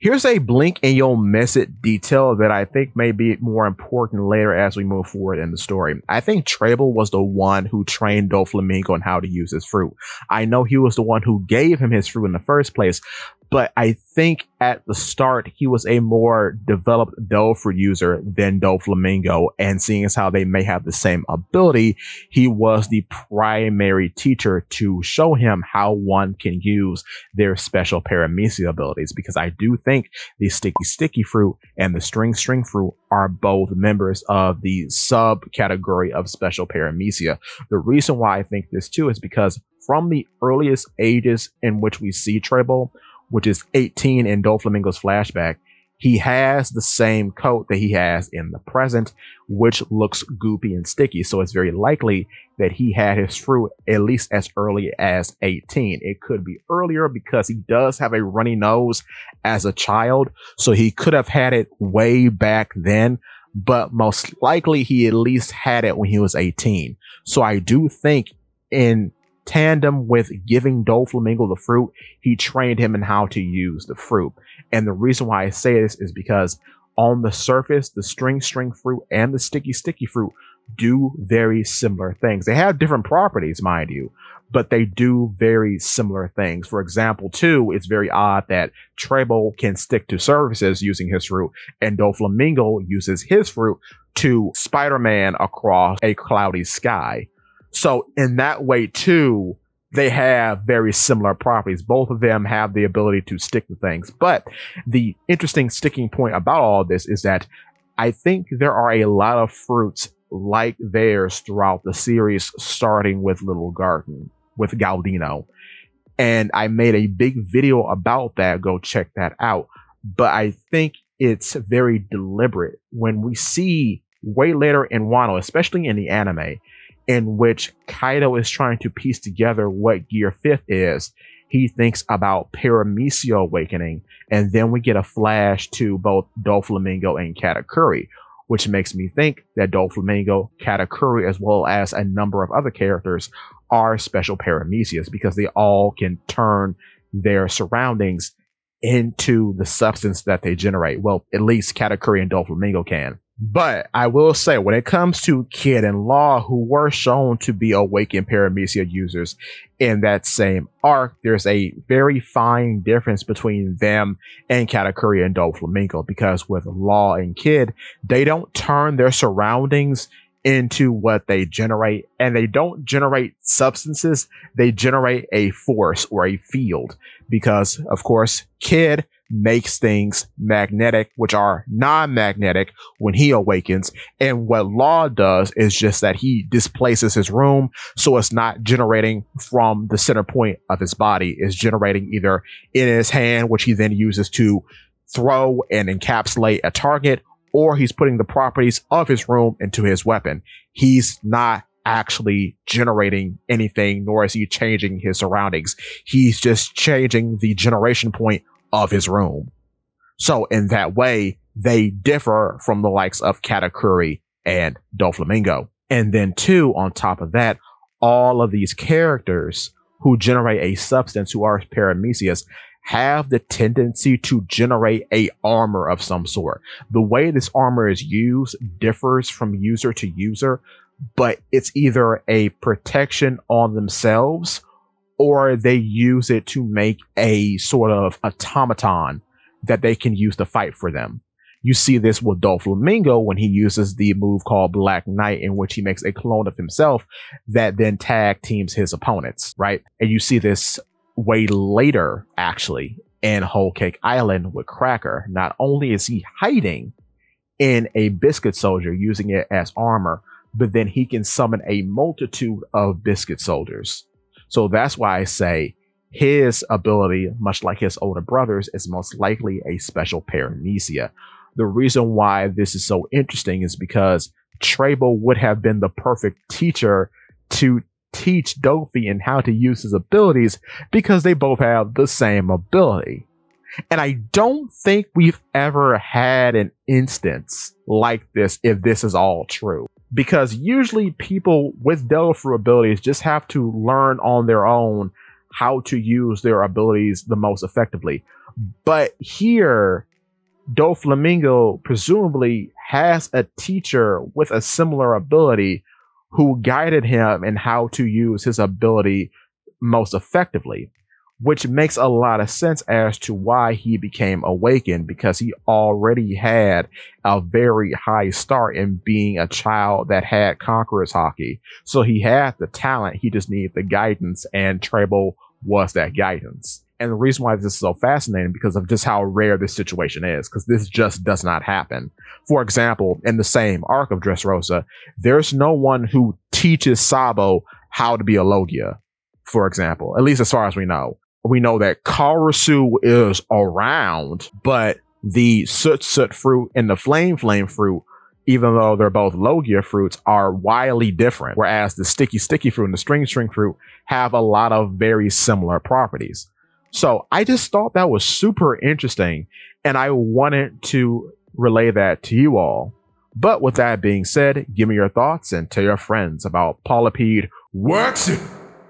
Here's a blink and you'll miss it detail that I think may be more important later as we move forward in the story. I think Trable was the one who trained Doflamingo on how to use his fruit. I know he was the one who gave him his fruit in the first place, but I think at the start he was a more developed Dofra user than Doflamingo, and seeing as how they may have the same ability, he was the primary teacher to show him how one can use their special paramecia abilities, because I do think the sticky fruit and the string fruit are both members of the subcategory of special paramecia. The reason why I think this too is because from the earliest ages in which we see Trable, which is 18 in Doflamingo's flashback, he has the same coat that he has in the present, which looks goopy and sticky. So it's very likely that he had his fruit at least as early as 18. It could be earlier because he does have a runny nose as a child. So he could have had it way back then, but most likely he at least had it when he was 18. So I do think in tandem with giving Doflamingo the fruit, he trained him in how to use the fruit. And the reason why I say this is because on the surface, the string fruit and the sticky fruit do very similar things. They have different properties, mind you, but they do very similar things. For example, too, it's very odd that Trable can stick to surfaces using his fruit, and Doflamingo uses his fruit to Spider-Man across a cloudy sky. So in that way, too, they have very similar properties. Both of them have the ability to stick to things. But the interesting sticking point about all of this is that I think there are a lot of fruits like theirs throughout the series, starting with Little Garden, with Galdino. And I made a big video about that. Go check that out. But I think it's very deliberate when we see way later in Wano, especially in the anime, in which Kaido is trying to piece together what Gear 5th is. He thinks about Paramecia awakening, and then we get a flash to both Doflamingo and Katakuri, which makes me think that Doflamingo, Katakuri, as well as a number of other characters are special Paramecias, because they all can turn their surroundings into the substance that they generate. Well, at least Katakuri and Doflamingo can. But I will say, when it comes to Kid and Law, who were shown to be awakened Paramecia users in that same arc, there's a very fine difference between them and Katakuri and Doflamingo, because with Law and Kid, they don't turn their surroundings into what they generate, and they don't generate substances, they generate a force or a field, because of course Kid makes things magnetic, which are non-magnetic when he awakens, and what Law does is just that he displaces his room, so it's not generating from the center point of his body, it's generating either in his hand, which he then uses to throw and encapsulate a target, or he's putting the properties of his room into his weapon. He's not actually generating anything, nor is he changing his surroundings. He's just changing the generation point of his room. So in that way, they differ from the likes of Katakuri and Doflamingo. And then too, on top of that, all of these characters who generate a substance, who are Paramecias, have the tendency to generate a armor of some sort. The way this armor is used differs from user to user, but it's either a protection on themselves, or they use it to make a sort of automaton that they can use to fight for them. You see this with Doflamingo when he uses the move called Black Knight, in which he makes a clone of himself that then tag teams his opponents, right? And you see this way later, actually, in Whole Cake Island with Cracker. Not only is he hiding in a biscuit soldier using it as armor, but then he can summon a multitude of biscuit soldiers. So that's why I say his ability, much like his older brothers, is most likely a special Paramecia. The reason why this is so interesting is because Trable would have been the perfect teacher to teach Dofi and how to use his abilities, because they both have the same ability. And I don't think we've ever had an instance like this, if this is all true. Because usually people with Delphi abilities just have to learn on their own how to use their abilities the most effectively. But here, Doflamingo presumably has a teacher with a similar ability who guided him in how to use his ability most effectively, which makes a lot of sense as to why he became awakened, because he already had a very high start in being a child that had conqueror's hockey. So he had the talent, he just needed the guidance, and Treble was that guidance. And the reason why this is so fascinating because of just how rare this situation is, because this just does not happen. For example, in the same arc of Dressrosa, there's no one who teaches Sabo how to be a Logia, for example, at least as far as we know. We know that Karasu is around, but the Soot Soot fruit and the Flame Flame fruit, even though they're both Logia fruits, are wildly different. Whereas the Sticky Sticky fruit and the String String fruit have a lot of very similar properties. So I just thought that was super interesting, and I wanted to relay that to you all. But with that being said, give me your thoughts and tell your friends about Polypede Works.